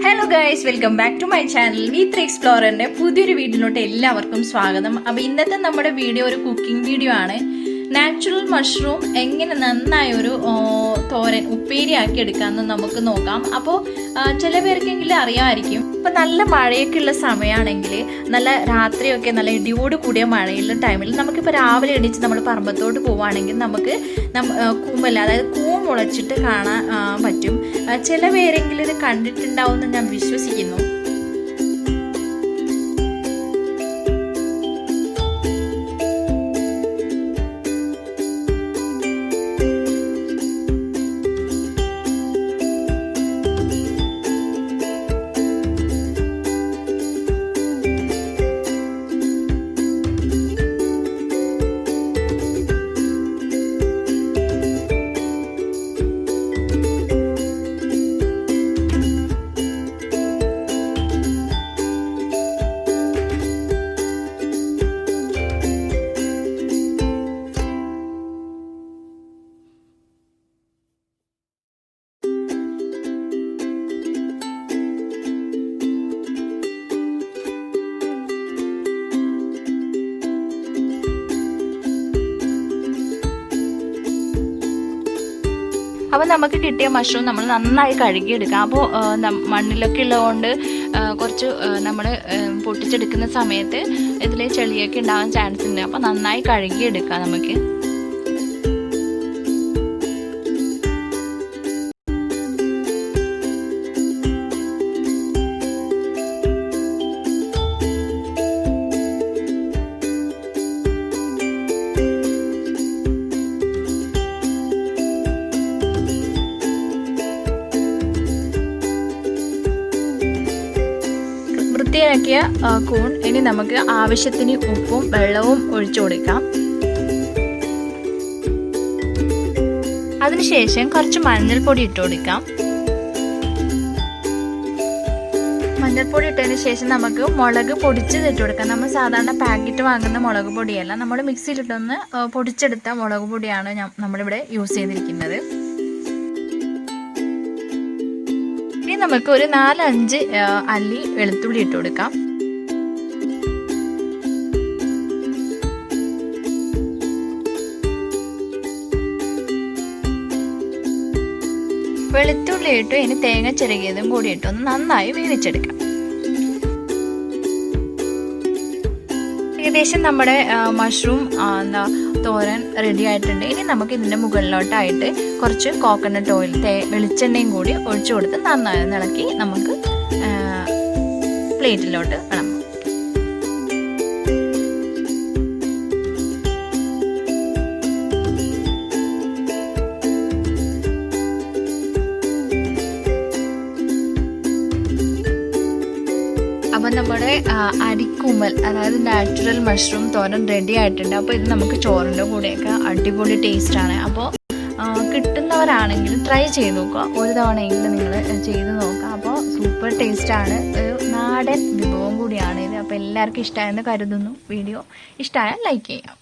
Hello guys, welcome back to my channel വി3 എക്സ്പ്ലോററിന്റെ പുതിയൊരു വീഡിയോയിലോട്ട് എല്ലാവർക്കും സ്വാഗതം. അപ്പോൾ ഇന്നത്തെ നമ്മുടെ വീഡിയോ ഒരു കുക്കിംഗ് വീഡിയോ ആണ്. നാച്ചുറൽ മഷ്റൂം എങ്ങനെ നന്നായി ഒരു തോരൻ ഉപ്പേരിയാക്കി എടുക്കാമെന്ന് നമുക്ക് നോക്കാം. അപ്പോൾ ചില പേർക്കെങ്കിലും അറിയാമായിരിക്കും. ഇപ്പം നല്ല മഴയൊക്കെ ഉള്ള സമയമാണെങ്കിൽ, നല്ല രാത്രിയൊക്കെ നല്ല ഇടിയോട് കൂടിയ മഴയുള്ള ടൈമിൽ നമുക്കിപ്പോൾ രാവിലെ എണീച്ച് നമ്മൾ പറമ്പത്തോട്ട് പോവുകയാണെങ്കിൽ നമുക്ക് കൂമ്പല്ല, അതായത് കൂൺ മുളച്ചിട്ട് കാണാൻ പറ്റും. ചില പേരെങ്കിലും ഇത് കണ്ടിട്ടുണ്ടാവുമെന്ന് ഞാൻ വിശ്വസിക്കുന്നു. അപ്പോൾ നമുക്ക് കിട്ടിയ മഷ്റൂം നമ്മൾ നന്നായി കഴുകിയെടുക്കാം. അപ്പോൾ മണ്ണിലൊക്കെ ഉള്ളതുകൊണ്ട് കുറച്ച് നമ്മൾ പൊട്ടിച്ചെടുക്കുന്ന സമയത്ത് ഇതിൽ ചെളിയൊക്കെ ഉണ്ടാകാൻ ചാൻസ് ഉണ്ട്. അപ്പോൾ നന്നായി കഴുകിയെടുക്കാം നമുക്ക്. വൃത്തിയാക്കിയ കൂൺ ഇനി നമുക്ക് ആവശ്യത്തിന് ഉപ്പും വെള്ളവും ഒഴിച്ചു കൊടുക്കാം. അതിനുശേഷം കുറച്ച് മഞ്ഞൾപ്പൊടി ഇട്ട് കൊടുക്കാം. മഞ്ഞൾപ്പൊടി ഇട്ടതിന് ശേഷം നമുക്ക് മുളക് പൊടിച്ചത് ഇട്ട് കൊടുക്കാം. നമ്മൾ സാധാരണ പാക്കറ്റ് വാങ്ങുന്ന മുളക് പൊടിയല്ല, നമ്മൾ മിക്സിയിലിട്ടൊന്ന് പൊടിച്ചെടുത്ത മുളക് പൊടിയാണ് നമ്മളിവിടെ യൂസ് ചെയ്തിരിക്കുന്നത്. നമുക്ക് ഒരു 4-5 അല്ലി വെളുത്തുള്ളി ഇട്ട് കൊടുക്കാം. വെളുത്തുള്ളി ഇട്ട് ഇനി തേങ്ങ ചിരകിയതും കൂടി ഇട്ടൊന്ന് നന്നായി വേവിച്ചെടുക്കാം. ഏകദേശം നമ്മുടെ മഷ്റൂം തോരൻ റെഡി ആയിട്ടുണ്ട്. ഇനി നമുക്ക് ഇതിൻ്റെ മുകളിലോട്ടായിട്ട് കുറച്ച് കോക്കനട്ട് ഓയിൽ, വെളിച്ചെണ്ണയും കൂടി ഒഴിച്ചു കൊടുത്ത് നന്നായി ഇളക്കി നമുക്ക് പ്ലേറ്റിലോട്ട് ഇടാം. അപ്പം നമ്മുടെ അരിക്കൂമൽ, അതായത് നാച്ചുറൽ മഷ്റൂം തോരൻ റെഡി ആയിട്ടുണ്ട്. അപ്പോൾ ഇത് നമുക്ക് ചോറിൻ്റെ കൂടെയൊക്കെ അടിപൊളി ടേസ്റ്റാണ്. അപ്പോൾ കിട്ടുന്നവരാണെങ്കിൽ ട്രൈ ചെയ്ത് നോക്കുക. ഒരു തവണയെങ്കിലും നിങ്ങൾ ചെയ്ത് നോക്കുക. അപ്പോൾ സൂപ്പർ ടേസ്റ്റാണ്. ഒരു നാടൻ വിഭവം കൂടിയാണ് ഇത്. അപ്പോൾ എല്ലാവർക്കും ഇഷ്ടമായെന്ന് കരുതുന്നു. വീഡിയോ ഇഷ്ടമായാൽ ലൈക്ക് ചെയ്യാം.